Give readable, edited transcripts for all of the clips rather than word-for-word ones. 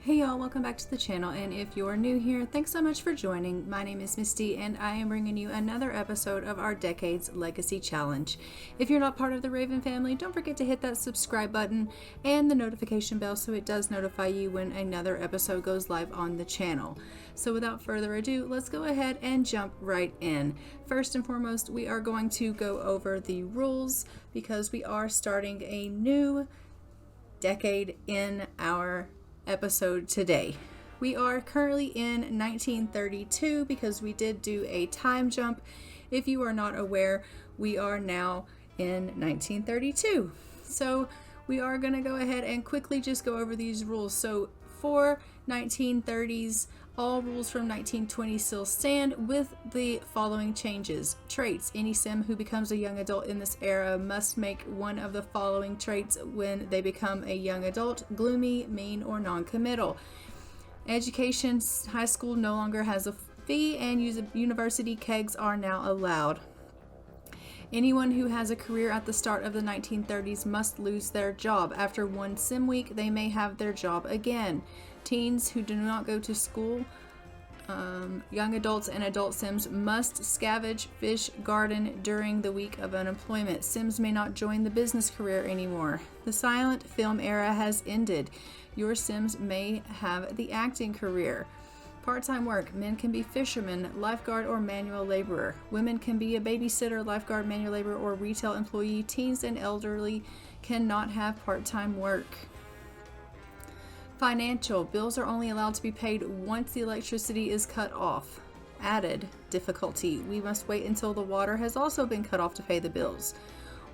Hey y'all, welcome back to the channel, and if you're new here, thanks so much for joining. My name is Misty, and I am bringing you another episode of our Decades Legacy Challenge. If you're not part of the Raven family, don't forget to hit that subscribe button and the notification bell so it does notify you when another episode goes live on the channel. So without further ado, let's go ahead and jump right in. First and foremost, we are going to go over the rules because we are starting a new decade in our episode today. We are currently in 1932 because we did do a time jump. If you are not aware, we are now in 1932. So we are going to go ahead and quickly just go over these rules. So for 1930s, all rules from 1920 still stand with the following changes. Traits. Any sim who becomes a young adult in this era must make one of the following traits when they become a young adult: gloomy, mean, or non-committal. Education. High school no longer has a fee, and university kegs are now allowed. Anyone who has a career at the start of the 1930s must lose their job. After one sim week, they may have their job again. Teens who do not go to school, young adults and adult sims must scavenge, fish, garden during the week of unemployment. Sims may not join the business career anymore. The silent film era has ended. Your sims may have the acting career. Part-time work. Men can be fishermen, lifeguard, or manual laborer. Women can be a babysitter, lifeguard, manual laborer, or retail employee. Teens and elderly cannot have part-time work. Financial. Bills are only allowed to be paid once the electricity is cut off. Added difficulty. We must wait until the water has also been cut off to pay the bills.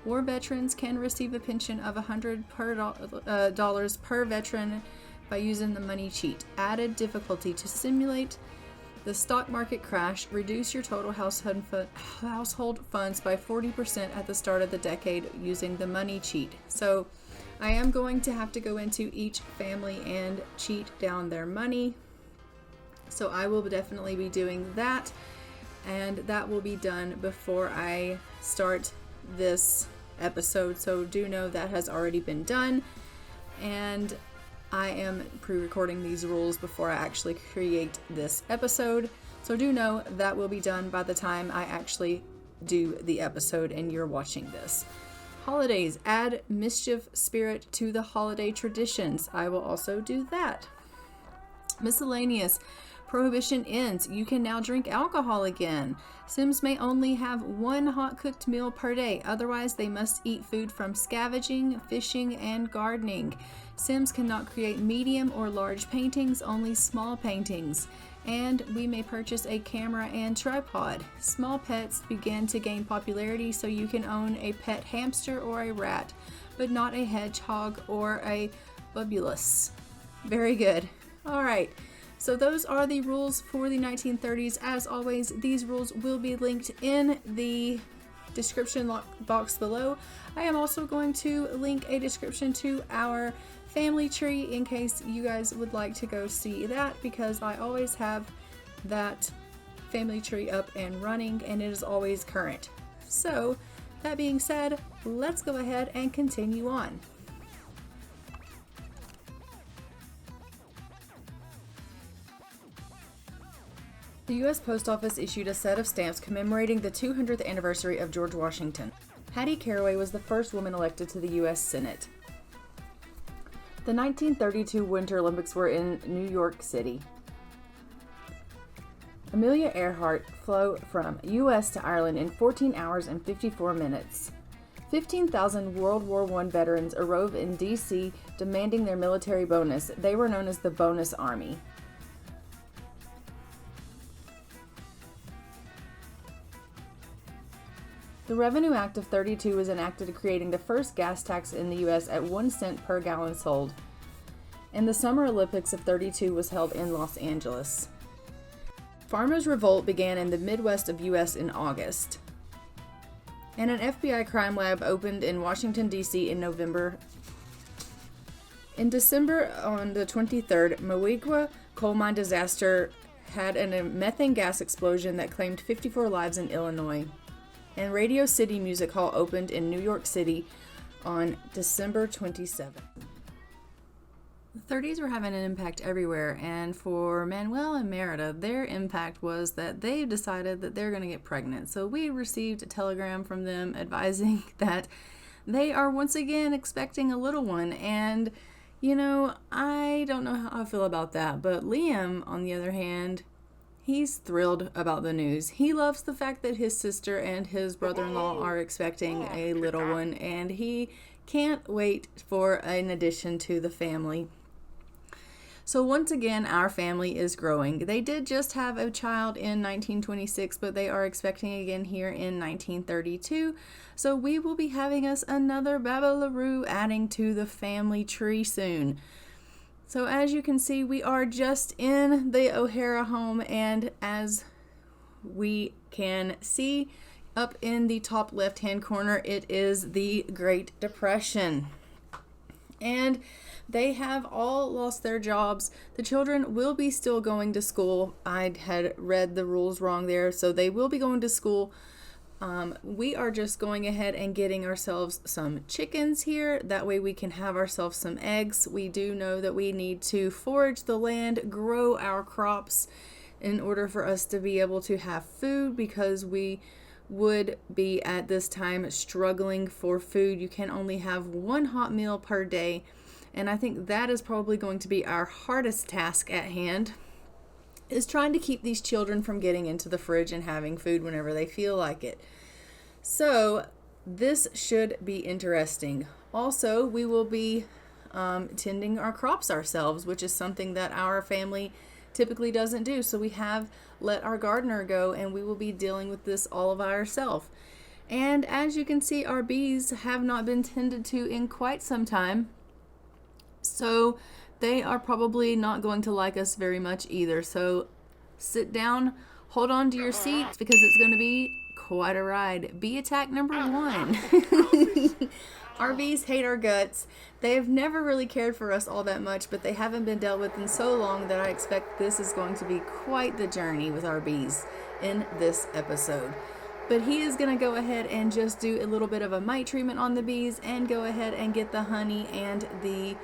War veterans can receive a pension of $100 per veteran by using the money cheat. Added difficulty. To simulate the stock market crash, reduce your total household funds by 40% at the start of the decade using the money cheat. So I am going to have to go into each family and cheat down their money. So I will definitely be doing that, and that will be done before I start this episode. So do know that has already been done, and I am pre-recording these rules before I actually create this episode. So do know that will be done by the time I actually do the episode and you're watching this. Holidays. Add mischief spirit to the holiday traditions. I will also do that. Miscellaneous. Prohibition ends. You can now drink alcohol again. Sims may only have one hot cooked meal per day. Otherwise, they must eat food from scavenging, fishing, and gardening. Sims cannot create medium or large paintings, only small paintings. And we may purchase a camera and tripod. Small pets begin to gain popularity, so you can own a pet hamster or a rat, but not a hedgehog or a bubulus. Very good. All right. So those are the rules for the 1930s. As always, these rules will be linked in the description box below. I am also going to link a description to our family tree in case you guys would like to go see that, because I always have that family tree up and running and it is always current. So that being said, let's go ahead and continue on. The U.S. Post Office issued a set of stamps commemorating the 200th anniversary of George Washington. Hattie Caraway was the first woman elected to the U.S. Senate. The 1932 Winter Olympics were in New York City. Amelia Earhart flew from U.S. to Ireland in 14 hours and 54 minutes. 15,000 World War I veterans arrived in D.C. demanding their military bonus. They were known as the Bonus Army. The Revenue Act of 32 was enacted, creating the first gas tax in the U.S. at 1 cent per gallon sold. And the Summer Olympics of 32 was held in Los Angeles. Farmers' revolt began in the Midwest of U.S. in August. And an FBI crime lab opened in Washington, D.C. in November. In December on the 23rd, Moigua coal mine disaster had a methane gas explosion that claimed 54 lives in Illinois. And Radio City Music Hall opened in New York City on December 27th. The 30s were having an impact everywhere, and for Manuel and Merida, their impact was that they decided that they're going to get pregnant. So we received a telegram from them advising that they are once again expecting a little one. And, I don't know how I feel about that, but Liam, on the other hand, he's thrilled about the news. He loves the fact that his sister and his brother-in-law are expecting a little one, and he can't wait for an addition to the family. So once again, our family is growing. They did just have a child in 1926, but they are expecting again here in 1932. So we will be having us another Babalaroo adding to the family tree soon. So as you can see, we are just in the O'Hara home, and as we can see up in the top left-hand corner, it is the Great Depression. And they have all lost their jobs. The children will be still going to school. I had read the rules wrong there, so they will be going to school. We are just going ahead and getting ourselves some chickens here. That way we can have ourselves some eggs. We do know that we need to forage the land, grow our crops in order for us to be able to have food, because we would be at this time struggling for food. You can only have one hot meal per day. And I think that is probably going to be our hardest task at hand, is trying to keep these children from getting into the fridge and having food whenever they feel like it. So this should be interesting. Also, we will be tending our crops ourselves, which is something that our family typically doesn't do. So we have let our gardener go, and we will be dealing with this all of ourselves. And as you can see, our bees have not been tended to in quite some time. So they are probably not going to like us very much either. So sit down, hold on to your seats, because it's going to be quite a ride. Bee attack number 1. Our bees hate our guts. They have never really cared for us all that much, but they haven't been dealt with in so long that I expect this is going to be quite the journey with our bees in this episode. But he is going to go ahead and just do a little bit of a mite treatment on the bees and go ahead and get the honey and the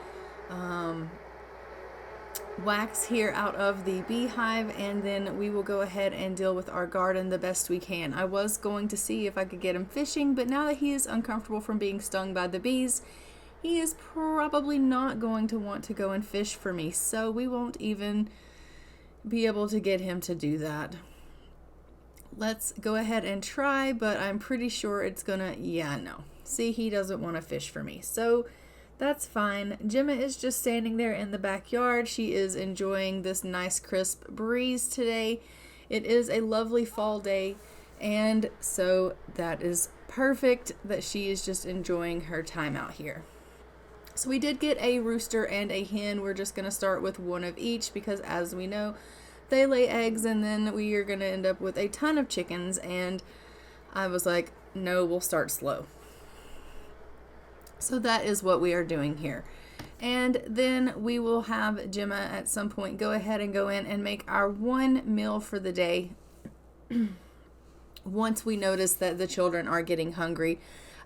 wax here out of the beehive, and then we will go ahead and deal with our garden the best we can. I was going to see if I could get him fishing, but now that he is uncomfortable from being stung by the bees, he is probably not going to want to go and fish for me, so we won't even be able to get him to do that. Let's go ahead and try, but I'm pretty sure it's gonna, no. See, he doesn't want to fish for me, so that's fine. Gemma is just standing there in the backyard. She is enjoying this nice crisp breeze today. It is a lovely fall day, and so that is perfect that she is just enjoying her time out here. So we did get a rooster and a hen. We're just going to start with one of each, because as we know, they lay eggs, and then we are going to end up with a ton of chickens, and I was like, no, we'll start slow. So that is what we are doing here. And then we will have Gemma at some point go ahead and go in and make our one meal for the day once we notice that the children are getting hungry.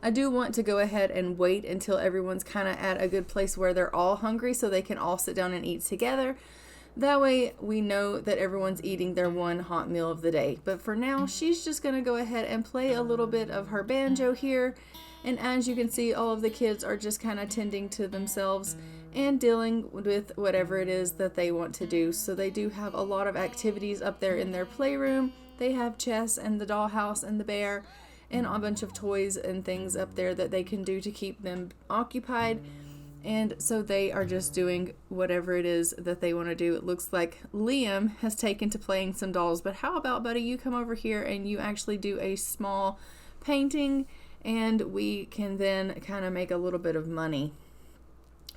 I do want to go ahead and wait until everyone's kind of at a good place where they're all hungry so they can all sit down and eat together. That way we know that everyone's eating their one hot meal of the day. But for now, she's just going to go ahead and play a little bit of her banjo here. And as you can see, all of the kids are just kind of tending to themselves and dealing with whatever it is that they want to do. So they do have a lot of activities up there in their playroom. They have chess and the dollhouse and the bear and a bunch of toys and things up there that they can do to keep them occupied. And so they are just doing whatever it is that they want to do. It looks like Liam has taken to playing some dolls. But how about, buddy, you come over here and you actually do a small painting, and we can then kind of make a little bit of money,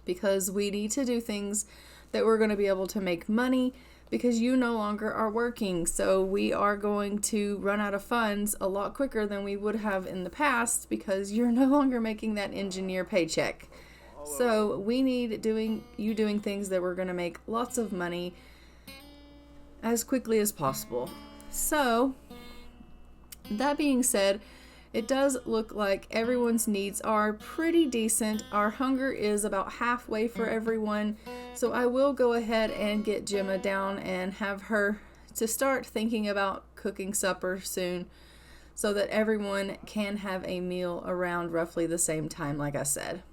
because we need to do things that we're going to be able to make money, because you no longer are working. So we are going to run out of funds a lot quicker than we would have in the past, because you're no longer making that engineer paycheck. So we need doing things that we're going to make lots of money as quickly as possible. So that being said, It does look like everyone's needs are pretty decent. Our hunger is about halfway for everyone. So I will go ahead and get Gemma down and have her to start thinking about cooking supper soon so that everyone can have a meal around roughly the same time, like I said.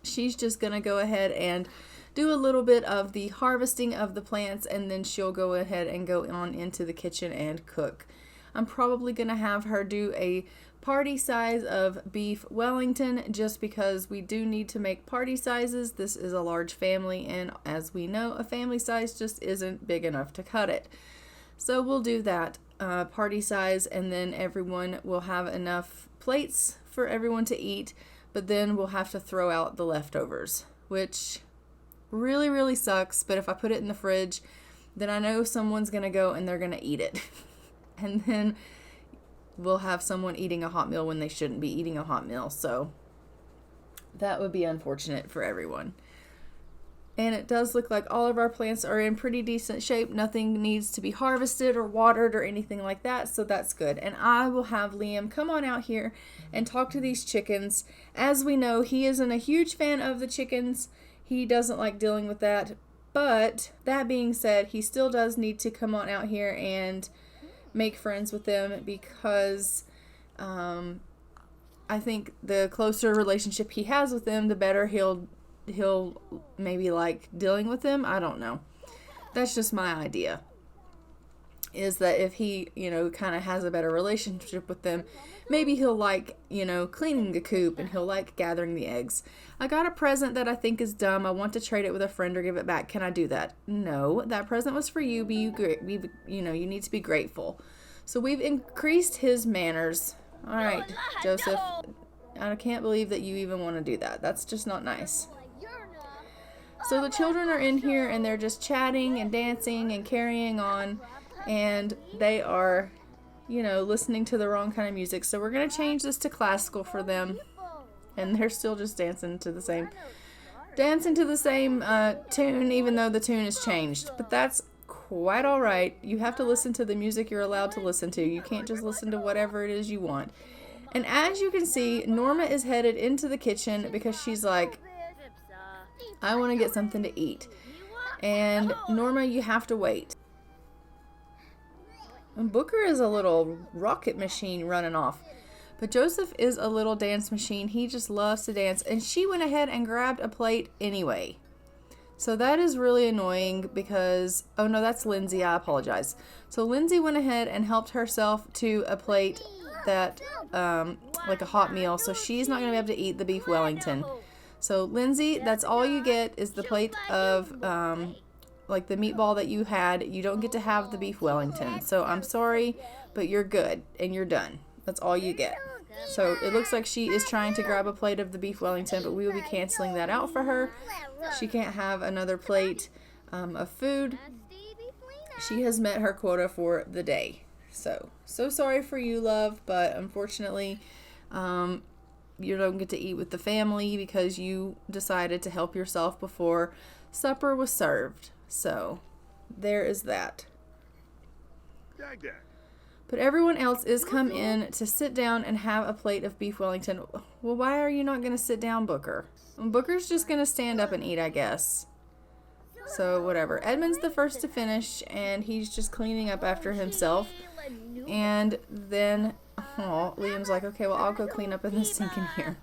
She's just going to go ahead and do a little bit of the harvesting of the plants, and then she'll go ahead and go on into the kitchen and cook. I'm probably going to have her do a party size of Beef Wellington just because we do need to make party sizes. This is a large family, and as we know, a family size just isn't big enough to cut it. So we'll do that party size, and then everyone will have enough plates for everyone to eat, but then we'll have to throw out the leftovers, which really, really sucks. But if I put it in the fridge, then I know someone's going to go and they're going to eat it. And then we'll have someone eating a hot meal when they shouldn't be eating a hot meal. So that would be unfortunate for everyone. And it does look like all of our plants are in pretty decent shape. Nothing needs to be harvested or watered or anything like that. So that's good. And I will have Liam come on out here and talk to these chickens. As we know, he isn't a huge fan of the chickens. He doesn't like dealing with that. But that being said, he still does need to come on out here and make friends with them, because I think the closer relationship he has with them, the better he'll maybe like dealing with them. I don't know. That's just my idea. Is that if he, kind of has a better relationship with them, maybe he'll like, cleaning the coop, and he'll like gathering the eggs. I got a present that I think is dumb. I want to trade it with a friend or give it back. Can I do that? No, that present was for you. You need to be grateful. So we've increased his manners. All right, Joseph. I can't believe that you even want to do that. That's just not nice. So the children are in here and they're just chatting and dancing and carrying on, and they are, listening to the wrong kind of music. So we're going to change this to classical for them, and they're still just dancing to the same tune, even though the tune has changed. But that's quite all right. You have to listen to the music you're allowed to listen to. You can't just listen to whatever it is you want. And as you can see, Norma is headed into the kitchen because she's like, I want to get something to eat. And Norma, you have to wait. And Booker is a little rocket machine running off. But Joseph is a little dance machine. He just loves to dance. And she went ahead and grabbed a plate anyway. So that is really annoying because, oh no, that's Lindsay. I apologize. So Lindsay went ahead and helped herself to a plate that, like a hot meal. So she's not going to be able to eat the Beef Wellington. So Lindsay, that's all you get is the plate of, like the meatball that you had. You don't get to have the Beef Wellington. So I'm sorry, but you're good and you're done. That's all you get. So it looks like she is trying to grab a plate of the Beef Wellington, but we will be canceling that out for her. She can't have another plate of food. She has met her quota for the day. So sorry for you, love, but unfortunately, you don't get to eat with the family because you decided to help yourself before supper was served. So there is that. But everyone else is come in to sit down and have a plate of Beef Wellington. Well, why are you not going to sit down, Booker? Booker's just going to stand up and eat, I guess. So whatever. Edmund's the first to finish, and he's just cleaning up after himself. And then, Liam's like, okay, well, I'll go clean up in the sink in here.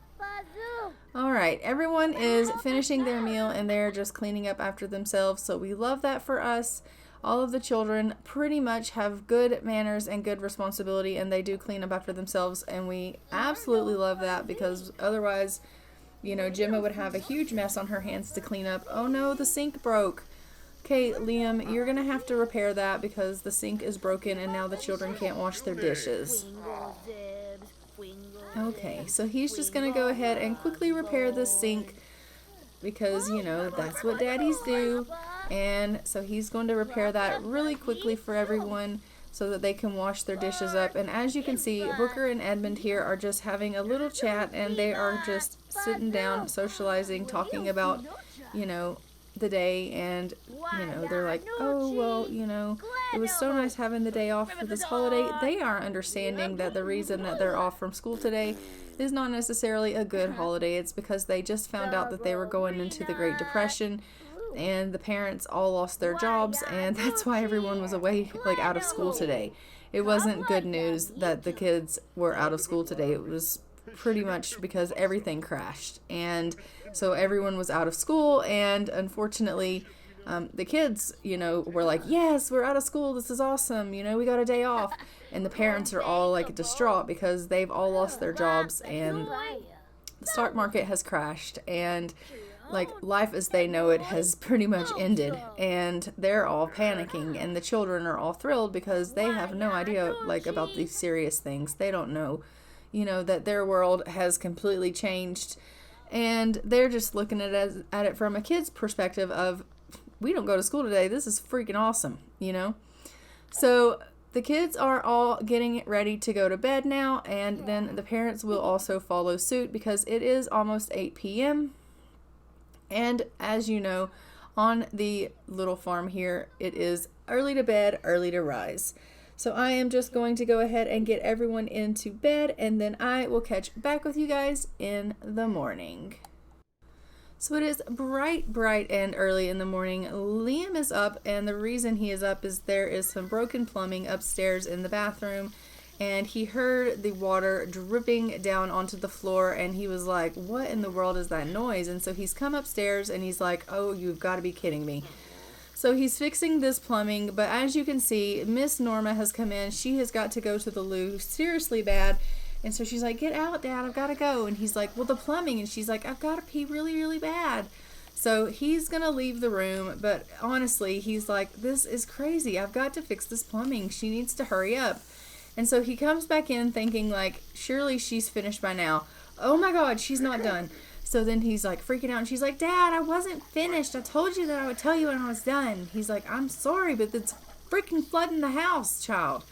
All right, everyone is finishing their meal, and they're just cleaning up after themselves. So we love that for us. All of the children pretty much have good manners and good responsibility, and they do clean up after themselves, and we absolutely love that because otherwise, Gemma would have a huge mess on her hands to clean up. Oh no, the sink broke. Okay, Liam, you're going to have to repair that because the sink is broken and now the children can't wash their dishes. Okay, so he's just going to go ahead and quickly repair the sink because, that's what daddies do. And so he's going to repair that really quickly for everyone so that they can wash their dishes up. And as you can see, Booker and Edmund here are just having a little chat, and they are just sitting down, socializing, talking about, the day, and they're like, oh well, it was so nice having the day off for this holiday. They aren't understanding that the reason that they're off from school today is not necessarily a good holiday. It's because they just found out that they were going into the Great Depression, and the parents all lost their jobs, and that's why everyone was away, like out of school today. It wasn't good news that the kids were out of school today. It was pretty much because everything crashed, and so everyone was out of school, and unfortunately the kids were like, yes, we're out of school, this is awesome, we got a day off, and the parents are all like distraught because they've all lost their jobs, and the stock market has crashed, and like life as they know it has pretty much ended, and they're all panicking, and the children are all thrilled because they have no idea like about these serious things. They don't know that their world has completely changed, and they're just looking at it from a kid's perspective of, we don't go to school today, this is freaking awesome, So the kids are all getting ready to go to bed now, and then the parents will also follow suit because it is almost 8 p.m. And as you know, on the little farm here, it is early to bed, early to rise. So I am just going to go ahead and get everyone into bed, and then I will catch back with you guys in the morning. So it is bright and early in the morning. Liam is up, and the reason he is up is there is some broken plumbing upstairs in the bathroom, and he heard the water dripping down onto the floor, and he was like, what in the world is that noise? And so he's come upstairs, and he's like, oh, you've got to be kidding me. So he's fixing this plumbing, but as you can see, Miss Norma has come in. She has got to go to the loo seriously bad, and so she's like, get out, Dad, I've got to go. And he's like, well, the plumbing. And she's like, I've got to pee really, really bad. So he's going to leave the room, but honestly, he's like, this is crazy. I've got to fix this plumbing. She needs to hurry up. And so he comes back in thinking like, surely she's finished by now. Oh my God, she's not done. So then he's like freaking out, and she's like, Dad, I wasn't finished. I told you that I would tell you when I was done. He's like, I'm sorry, but it's freaking flooding the house, child.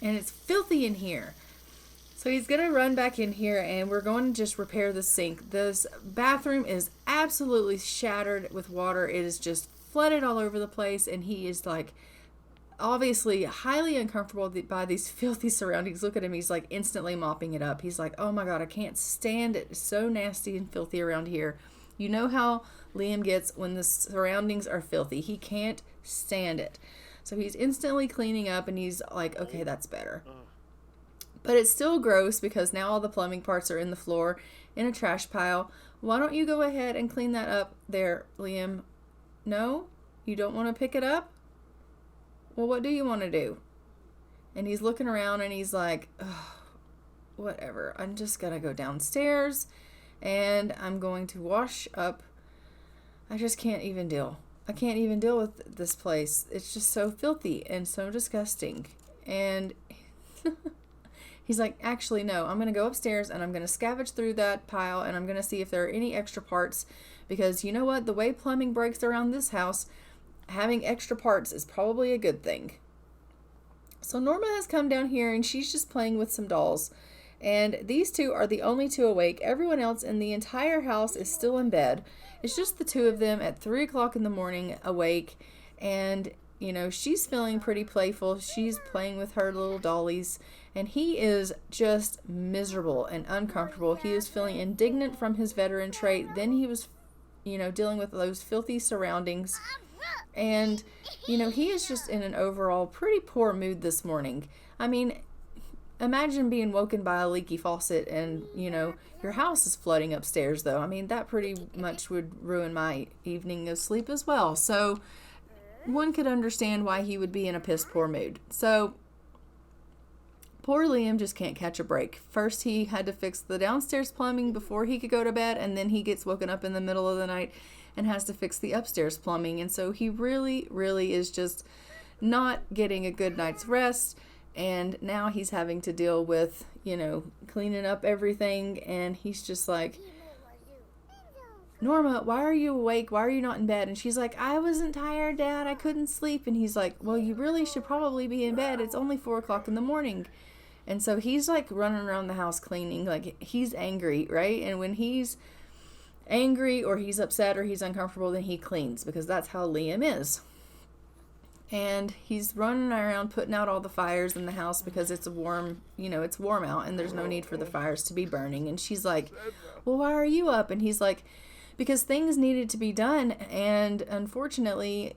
And it's filthy in here. So he's going to run back in here, and we're going to just repair the sink. This bathroom is absolutely shattered with water. It is just flooded all over the place, and he is like, obviously highly uncomfortable by these filthy surroundings. Look at him, he's like instantly mopping it up. He's like, oh my God, I can't stand it. It's so nasty and filthy around here. You know how Liam gets when the surroundings are filthy. He can't stand it. So he's instantly cleaning up, and he's like, okay, that's better. But it's still gross because now all the plumbing parts are in the floor in a trash pile. Why don't you go ahead and clean that up there, Liam? No? You don't want to pick it up? Well, what do you want to do? And he's looking around, and he's like, oh, whatever. I'm just going to go downstairs, and I'm going to wash up. I just can't even deal. I can't even deal with this place. It's just so filthy and so disgusting. And he's like, actually, no. I'm going to go upstairs, and I'm going to scavenge through that pile, and I'm going to see if there are any extra parts. Because you know what? The way plumbing breaks around this house, having extra parts is probably a good thing. So Norma has come down here, and she's just playing with some dolls. And these two are the only two awake. Everyone else in the entire house is still in bed. It's just the two of them at 3 o'clock in the morning awake. And, she's feeling pretty playful. She's playing with her little dollies. And he is just miserable and uncomfortable. He is feeling indignant from his veteran trait. Then he was, dealing with those filthy surroundings. And, he is just in an overall pretty poor mood this morning. I mean, imagine being woken by a leaky faucet and, your house is flooding upstairs, though. I mean, that pretty much would ruin my evening of sleep as well. So one could understand why he would be in a piss poor mood. So poor Liam just can't catch a break. First, he had to fix the downstairs plumbing before he could go to bed, and then he gets woken up in the middle of the night and has to fix the upstairs plumbing. And so he really, really is just not getting a good night's rest. And now he's having to deal with, cleaning up everything. And he's just like, Norma, why are you awake? Why are you not in bed? And she's like, I wasn't tired, Dad. I couldn't sleep. And he's like, well, you really should probably be in bed. It's only 4 o'clock in the morning. And so he's like running around the house cleaning. Like, he's angry, right? And when he's angry or he's upset or he's uncomfortable, then he cleans, because that's how Liam is. And he's running around putting out all the fires in the house because it's warm out and there's no need for the fires to be burning. And she's like, well, why are you up? And he's like, because things needed to be done. And unfortunately,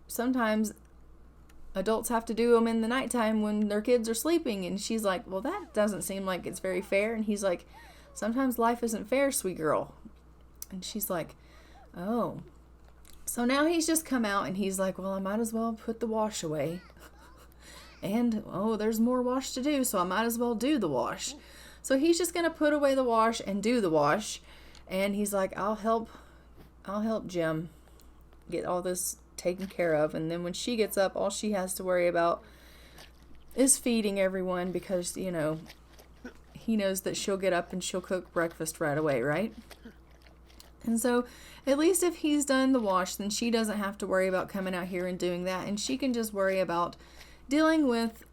sometimes adults have to do them in the nighttime when their kids are sleeping. And she's like, well, that doesn't seem like it's very fair. And he's like, sometimes life isn't fair, sweet girl. And she's like, oh. So now he's just come out and he's like, well, I might as well put the wash away. And, there's more wash to do, so I might as well do the wash. So he's just going to put away the wash and do the wash. And he's like, I'll help Jim get all this taken care of. And then when she gets up, all she has to worry about is feeding everyone, because, he knows that she'll get up and she'll cook breakfast right away, right? And so at least if he's done the wash, then she doesn't have to worry about coming out here and doing that. And she can just worry about dealing with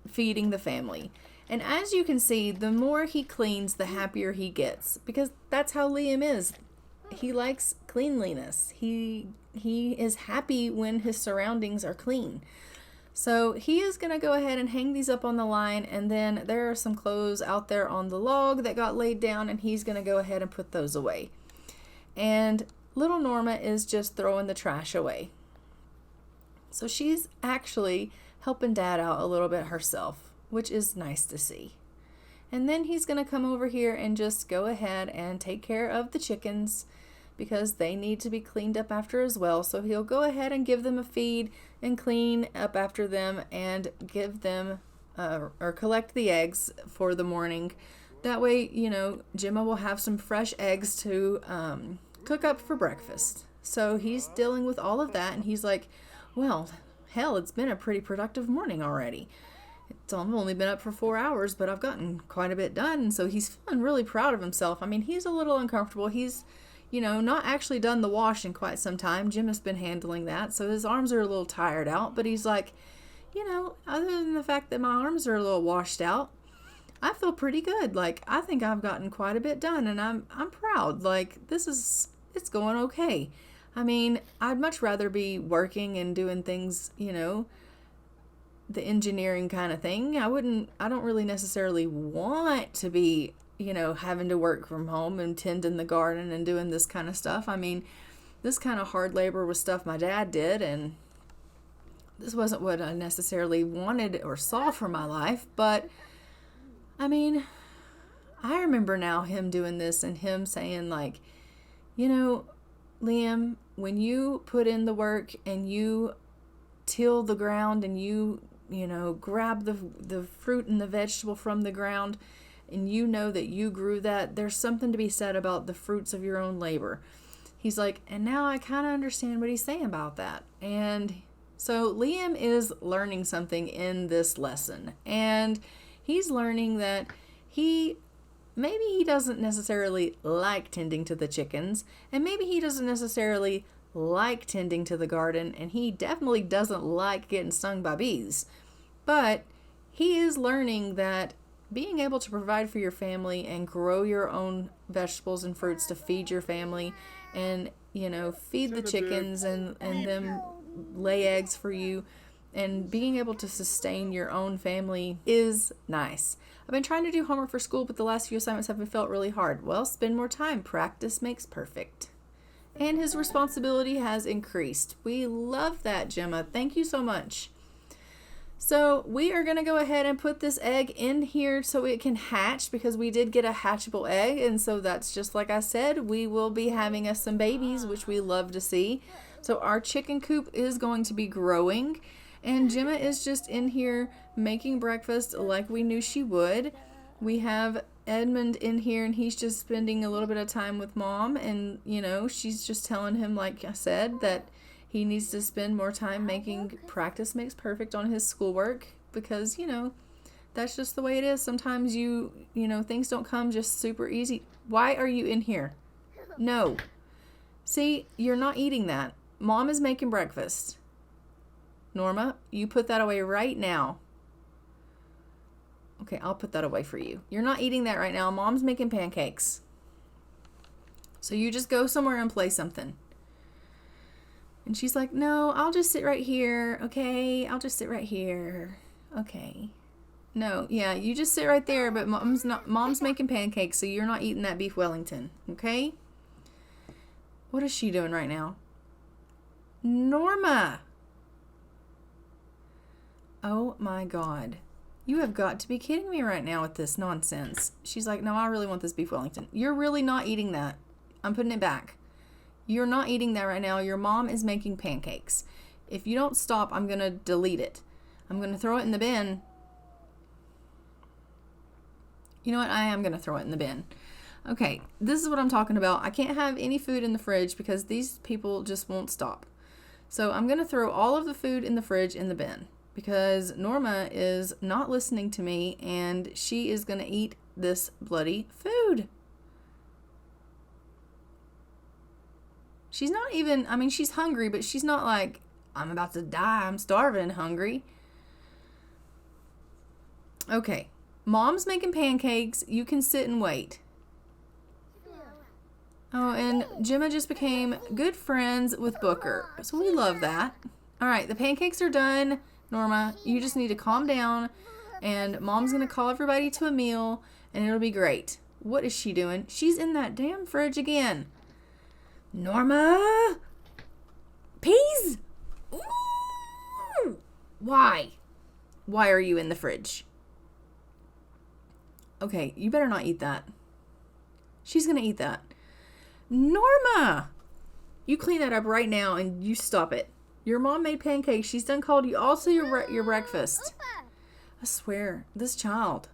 feeding the family. And as you can see, the more he cleans, the happier he gets, because that's how Liam is. He likes cleanliness. He is happy when his surroundings are clean. So he is going to go ahead and hang these up on the line, and then there are some clothes out there on the log that got laid down, and he's going to go ahead and put those away. And little Norma is just throwing the trash away. So she's actually helping Dad out a little bit herself, which is nice to see. And then he's going to come over here and just go ahead and take care of the chickens, because they need to be cleaned up after as well. So he'll go ahead and give them a feed and clean up after them and give them or collect the eggs for the morning. That way, Gemma will have some fresh eggs to cook up for breakfast. So he's dealing with all of that, and he's like, well, hell, it's been a pretty productive morning already. I've only been up for 4 hours, but I've gotten quite a bit done. And so he's feeling really proud of himself. I mean, he's a little uncomfortable. He's, not actually done the wash in quite some time. Gemma's been handling that, so his arms are a little tired out. But he's like, other than the fact that my arms are a little washed out, I feel pretty good. Like, I think I've gotten quite a bit done, and I'm proud. Like, it's going okay. I mean, I'd much rather be working and doing things, the engineering kind of thing. I don't really necessarily want to be, having to work from home and tending the garden and doing this kind of stuff. I mean, this kind of hard labor was stuff my dad did, and this wasn't what I necessarily wanted or saw for my life. But I mean, I remember now him doing this and him saying, like, Liam, when you put in the work and you till the ground and you grab the fruit and the vegetable from the ground, and that you grew that, there's something to be said about the fruits of your own labor. He's like, and now I kind of understand what he's saying about that. And so Liam is learning something in this lesson, and he's learning that maybe he doesn't necessarily like tending to the chickens, and maybe he doesn't necessarily like tending to the garden, and he definitely doesn't like getting stung by bees. But he is learning that being able to provide for your family and grow your own vegetables and fruits to feed your family, and feed the chickens and them lay eggs for you, and being able to sustain your own family is nice. I've been trying to do homework for school, but the last few assignments have felt really hard. Well, spend more time. Practice makes perfect. And his responsibility has increased. We love that, Gemma. Thank you so much. So we are going to go ahead and put this egg in here so it can hatch, because we did get a hatchable egg. And so that's just like I said, we will be having us some babies, which we love to see. So our chicken coop is going to be growing. And Gemma is just in here making breakfast like we knew she would. We have Edmund in here, and he's just spending a little bit of time with Mom. And, she's just telling him, like I said, that he needs to spend more time making practice makes perfect on his schoolwork, because, that's just the way it is. Sometimes things don't come just super easy. Why are you in here? No. See, you're not eating that. Mom is making breakfast. Norma, you put that away right now. Okay, I'll put that away for you. You're not eating that right now. Mom's making pancakes. So you just go somewhere and play something. And she's like, no, I'll just sit right here. Okay, I'll just sit right here. Okay. No, yeah, you just sit right there, but mom's making pancakes, so you're not eating that beef Wellington. Okay? What is she doing right now? Norma! Oh my God. You have got to be kidding me right now with this nonsense. She's like, no, I really want this beef Wellington. You're really not eating that. I'm putting it back. You're not eating that right now. Your mom is making pancakes. If you don't stop, I'm going to delete it. I'm going to throw it in the bin. You know what? I am going to throw it in the bin. Okay, this is what I'm talking about. I can't have any food in the fridge because these people just won't stop. So I'm going to throw all of the food in the fridge in the bin because Norma is not listening to me and she is going to eat this bloody food. She's not even, I mean, she's hungry, but she's not like, I'm about to die, I'm starving, hungry. Okay, mom's making pancakes. You can sit and wait. Oh, and Gemma just became good friends with Booker. So we love that. All right, the pancakes are done. Norma, you just need to calm down. And mom's going to call everybody to a meal, and it'll be great. What is she doing? She's in that damn fridge again. Norma! Peas! Ooh! Why? Why are you in the fridge? Okay, you better not eat that. She's going to eat that. Norma! You clean that up right now and you stop it. Your mom made pancakes. She's done called you also your breakfast. I swear, this child,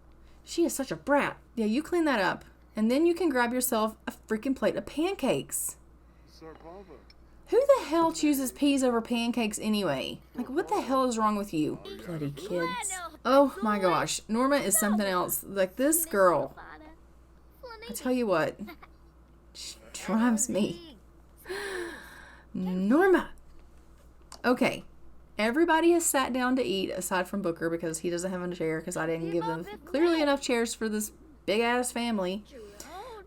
she is such a brat. Yeah, you clean that up. And then you can grab yourself a freaking plate of pancakes. Who the hell chooses peas over pancakes anyway? Like, what the hell is wrong with you? Bloody kids. Oh my gosh. Norma is something else. Like, this girl. I tell you what. She drives me. Norma. Okay. Everybody has sat down to eat aside from Booker because he doesn't have a chair because I didn't give them clearly enough chairs for this big-ass family.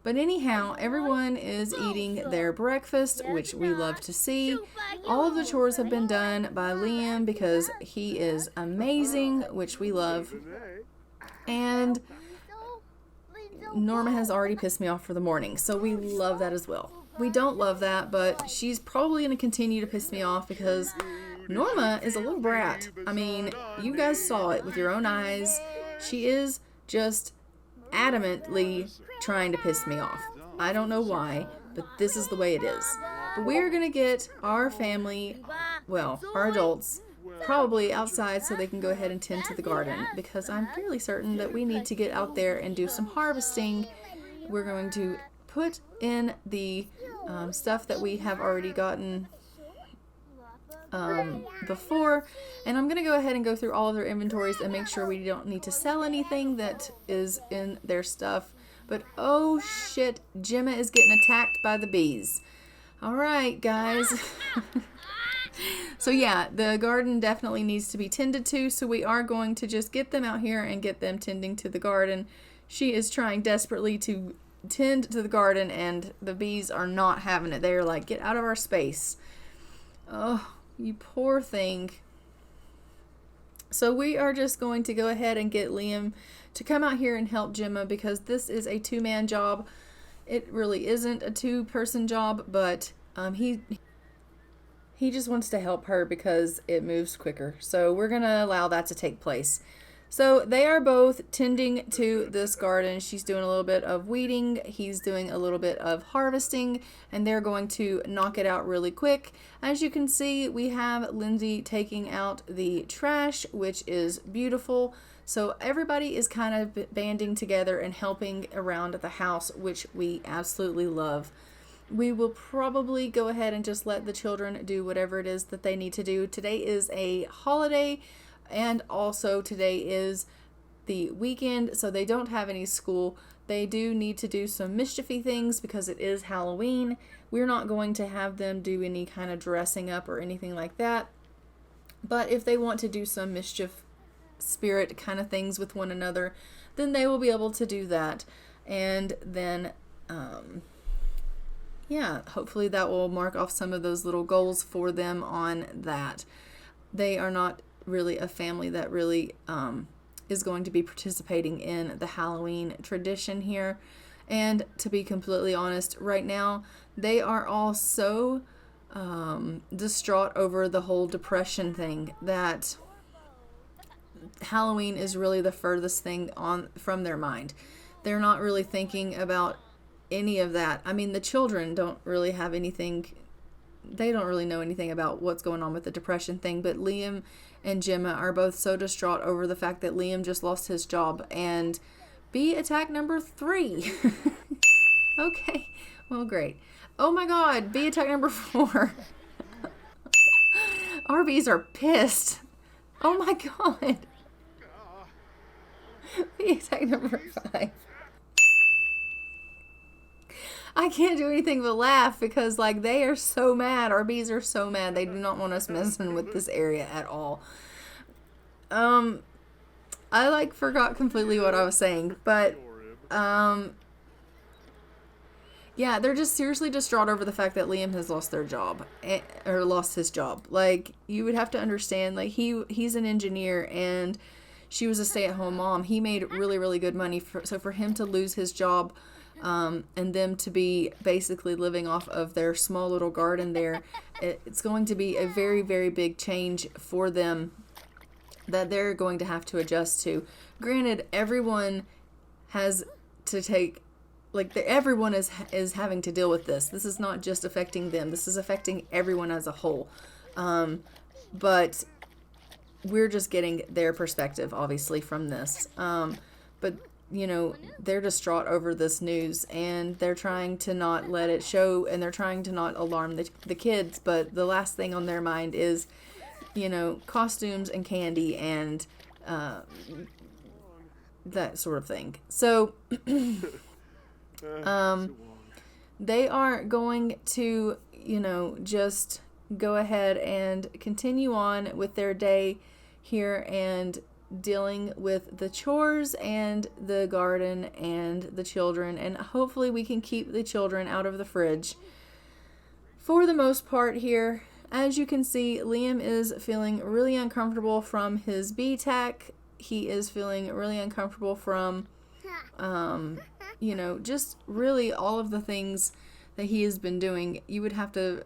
But anyhow, everyone is eating their breakfast, which we love to see. All of the chores have been done by Liam because he is amazing, which we love. And Norma has already pissed me off for the morning, so we love that as well. We don't love that, but she's probably going to continue to piss me off because Norma is a little brat. I mean, you guys saw it with your own eyes. She is just adamantly trying to piss me off. I don't know why, but this is the way it is. But we are going to get our family, well, our adults, probably outside so they can go ahead and tend to the garden because I'm fairly certain that we need to get out there and do some harvesting. We're going to put in the stuff that we have already gotten before, and I'm going to go ahead and go through all of their inventories and make sure we don't need to sell anything that is in their stuff. But oh shit, Gemma is getting attacked by the bees. Alright guys. So yeah, the garden definitely needs to be tended to, so we are going to just get them out here and get them tending to the garden. She is trying desperately to tend to the garden and the bees are not having it. They're like, get out of our space. Oh, you poor thing. So we are just going to go ahead and get Liam to come out here and help Gemma because this is a two-man job. It really isn't a two-person job, but he just wants to help her because it moves quicker. So we're going to allow that to take place. So they are both tending to this garden. She's doing a little bit of weeding. He's doing a little bit of harvesting, and they're going to knock it out really quick. As you can see, we have Lindsay taking out the trash, which is beautiful. So everybody is kind of banding together and helping around the house, which we absolutely love. We will probably go ahead and just let the children do whatever it is that they need to do. Today is a holiday. And also today is the weekend, so they don't have any school. They do need to do some mischiefy things because it is Halloween. We're not going to have them do any kind of dressing up or anything like that. But if they want to do some mischief spirit kind of things with one another, then they will be able to do that. And then, yeah, hopefully that will mark off some of those little goals for them on that. They are not really a family that really is going to be participating in the Halloween tradition here. And to be completely honest, right now, they are all so distraught over the whole depression thing that Halloween is really the furthest thing on from their mind. They're not really thinking about any of that. I mean, the children don't really have anything, they don't really know anything about what's going on with the depression thing, but Liam and Gemma are both so distraught over the fact that Liam just lost his job and bee attack number 3. Okay, well, great. Oh my god, bee attack number 4. Our bees are pissed. Oh my god. Bee attack number 5. I can't do anything but laugh because, like, they are so mad. Our bees are so mad. They do not want us messing with this area at all. I, forgot completely what I was saying. But, yeah, they're just seriously distraught over the fact that Liam has lost their job. Or lost his job. Like, you would have to understand, like, he's an engineer and she was a stay-at-home mom. He made really, really good money. So for him to lose his job... and them to be basically living off of their small little garden there, it's going to be a very, very big change for them that they're going to have to adjust to. Granted, everyone has to take, everyone is having to deal with this. This is not just affecting them. This is affecting everyone as a whole. But we're just getting their perspective, obviously, from this. But they're distraught over this news and they're trying to not let it show and they're trying to not alarm the kids. But the last thing on their mind is, costumes and candy and that sort of thing. So they are going to, just go ahead and continue on with their day here and dealing with the chores and the garden and the children, and hopefully we can keep the children out of the fridge for the most part here. As you can see, Liam is feeling really uncomfortable from his bee attack. He is feeling really uncomfortable from just really all of the things that he has been doing. You would have to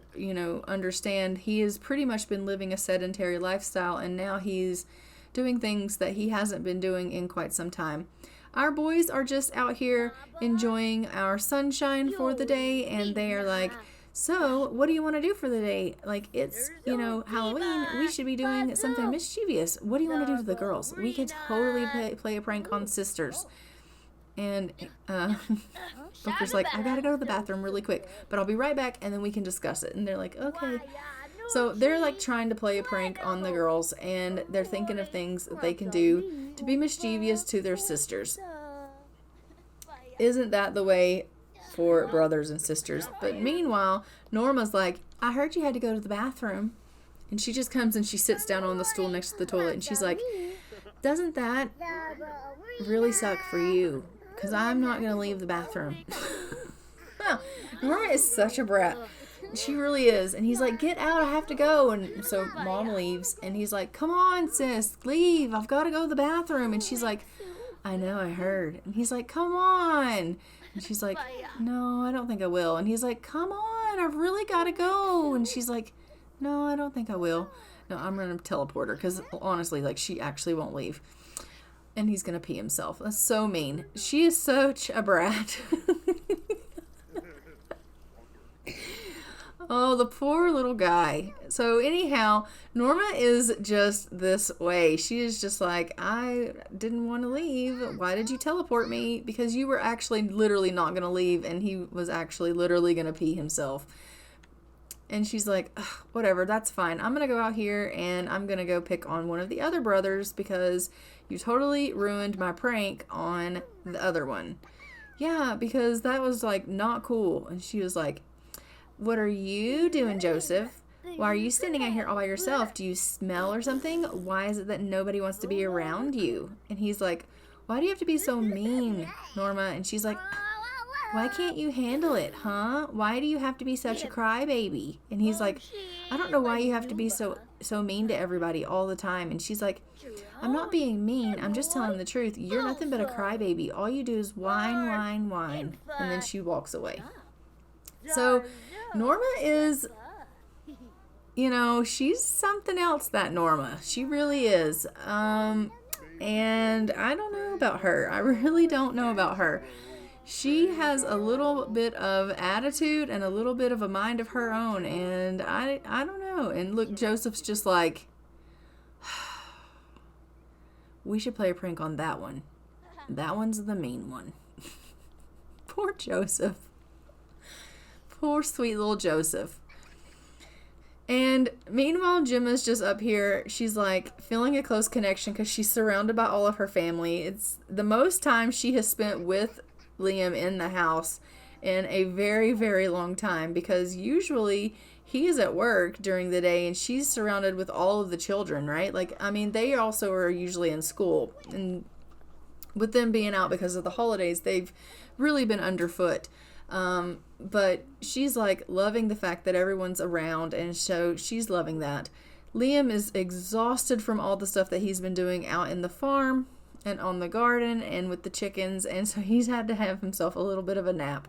understand he has pretty much been living a sedentary lifestyle, and now he's doing things that he hasn't been doing in quite some time. Our boys are just out here enjoying our sunshine for the day, and they are like, so what do you want to do for the day? Like, it's, Halloween. We should be doing something mischievous. What do you want to do to the girls? We could totally play a prank on sisters. And Booker's like, I gotta go to the bathroom really quick, but I'll be right back and then we can discuss it. And they're like, okay. So they're trying to play a prank on the girls, and they're thinking of things that they can do to be mischievous to their sisters. Isn't that the way for brothers and sisters? But meanwhile, Norma's like, I heard you had to go to the bathroom. And she just comes and she sits down on the stool next to the toilet, and she's like, doesn't that really suck for you? Because I'm not going to leave the bathroom. Norma is such a brat. She really is. And he's like, get out, I have to go. And so Mom leaves, and he's like, come on, sis, leave. I've got to go to the bathroom. And she's like, I know, I heard. And he's like, come on. And she's like, no, I don't think I will. And he's like, come on, I've really got to go. And she's like, no, I don't think I will. No, I'm going to teleport her because honestly, she actually won't leave. And he's going to pee himself. That's so mean. She is such a brat. Oh, the poor little guy. So anyhow, Norma is just this way. She is just like, I didn't want to leave. Why did you teleport me? Because you were actually literally not going to leave, and he was actually literally going to pee himself. And she's like, whatever, that's fine. I'm going to go out here and I'm going to go pick on one of the other brothers because you totally ruined my prank on the other one. Yeah, because that was not cool. And she was like, what are you doing, Joseph? Why are you standing out here all by yourself? Do you smell or something? Why is it that nobody wants to be around you? And he's like, why do you have to be so mean, Norma? And she's like, why can't you handle it, huh? Why do you have to be such a crybaby? And he's like, I don't know why you have to be so mean to everybody all the time. And she's like, I'm not being mean. I'm just telling the truth. You're nothing but a crybaby. All you do is whine, whine, whine. And then she walks away. So Norma is, she's something else, that Norma. She really is. And I don't know about her. I really don't know about her. She has a little bit of attitude and a little bit of a mind of her own. And I don't know. And look, Joseph's just like, we should play a prank on that one. That one's the mean one. Poor Joseph. Poor sweet little Joseph. And meanwhile, Gemma's just up here. She's like feeling a close connection because she's surrounded by all of her family. It's the most time she has spent with Liam in the house in a very, very long time, because usually he is at work during the day and she's surrounded with all of the children, right? Like, I mean, they also are usually in school, and with them being out because of the holidays, they've really been underfoot. But she's like loving the fact that everyone's around, and so she's loving that. Liam is exhausted from all the stuff that he's been doing out in the farm and on the garden and with the chickens, and so he's had to have himself a little bit of a nap.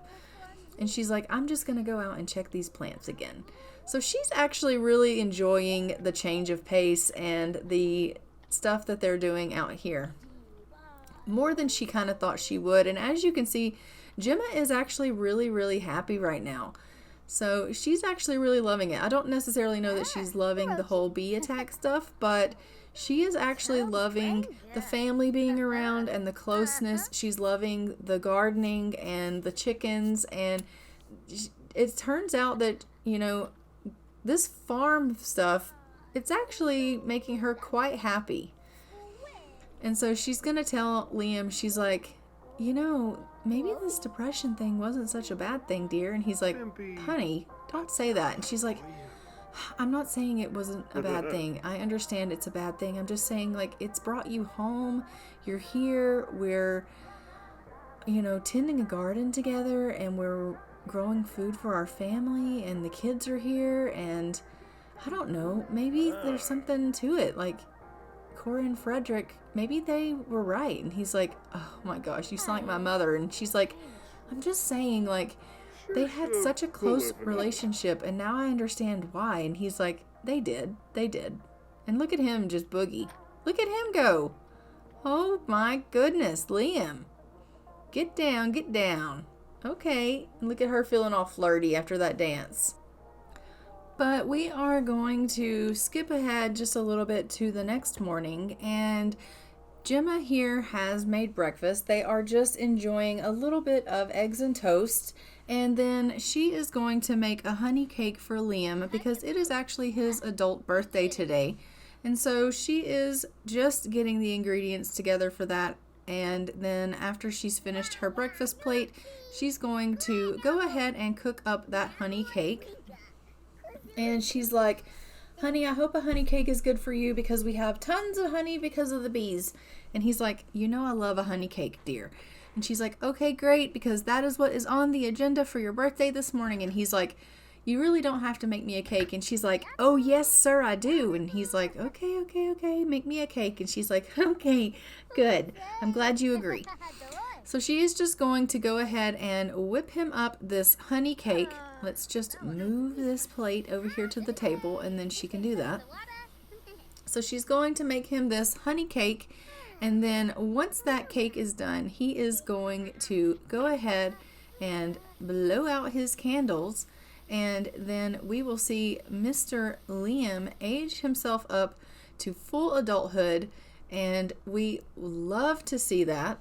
And she's like, I'm just gonna go out and check these plants again. So she's actually really enjoying the change of pace and the stuff that they're doing out here, more than she kind of thought she would. And as you can see, Gemma is actually really, really happy right now. So she's actually really loving it. I don't necessarily know that she's loving the whole bee attack stuff, but she is actually loving the family being around and the closeness. She's loving the gardening and the chickens. And it turns out that, this farm stuff, it's actually making her quite happy. And so she's going to tell Liam, she's like, maybe this depression thing wasn't such a bad thing, dear. And he's like, honey, don't say that. And she's like, I'm not saying it wasn't a bad thing. I understand it's a bad thing. I'm just saying, like, it's brought you home. You're here. We're, tending a garden together, and we're growing food for our family, and the kids are here. And I don't know, maybe there's something to it. Like, Cora and Frederick, maybe they were right. And he's like, oh my gosh, you sound like my mother. And she's like, I'm just saying, like, they had such a close relationship, and now I understand why. And he's like, they did. And look at him just boogie. Look at him go. Oh my goodness, Liam. Get down. Okay. And look at her feeling all flirty after that dance. But we are going to skip ahead just a little bit to the next morning, and Gemma here has made breakfast. They are just enjoying a little bit of eggs and toast, and then she is going to make a honey cake for Liam because it is actually his adult birthday today. And so she is just getting the ingredients together for that, and then after she's finished her breakfast plate, she's going to go ahead and cook up that honey cake. And she's like, honey, I hope a honey cake is good for you because we have tons of honey because of the bees. And he's like, I love a honey cake, dear. And she's like, okay, great, because that is what is on the agenda for your birthday this morning. And he's like, you really don't have to make me a cake. And she's like, oh, yes, sir, I do. And he's like, okay, make me a cake. And she's like, okay, good. I'm glad you agree. So she is just going to go ahead and whip him up this honey cake. Let's just move this plate over here to the table, and then she can do that. So she's going to make him this honey cake, and then once that cake is done, he is going to go ahead and blow out his candles, and then we will see Mr. Liam age himself up to full adulthood, and we love to see that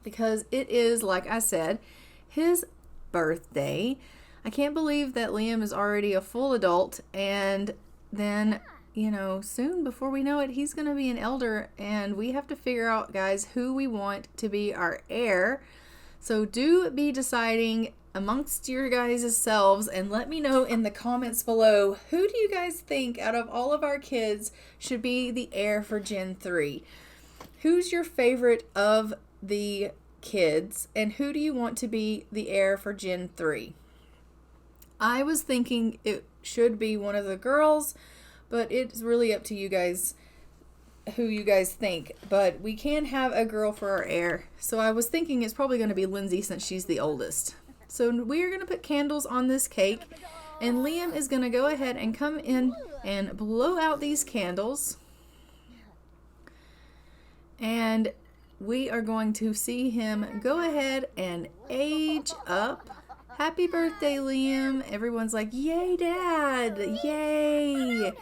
because it is, like I said, his birthday. I can't believe that Liam is already a full adult, and then soon, before we know it, he's going to be an elder, and we have to figure out, guys, who we want to be our heir. So do be deciding amongst your guys' selves, and let me know in the comments below, who do you guys think out of all of our kids should be the heir for Gen 3? Who's your favorite of the kids, and who do you want to be the heir for Gen 3? I was thinking it should be one of the girls, but it's really up to you guys who you guys think. But we can have a girl for our heir. So I was thinking it's probably going to be Lindsay since she's the oldest. So we are going to put candles on this cake, and Liam is going to go ahead and come in and blow out these candles. And we are going to see him go ahead and age up. Happy birthday, Liam. Everyone's like, yay, Dad. Yay.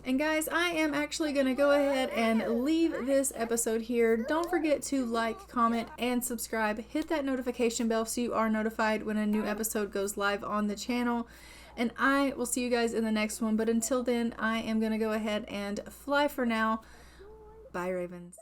And guys, I am actually going to go ahead and leave this episode here. Don't forget to like, comment, and subscribe. Hit that notification bell so you are notified when a new episode goes live on the channel. And I will see you guys in the next one. But until then, I am going to go ahead and fly for now. Bye, Ravens.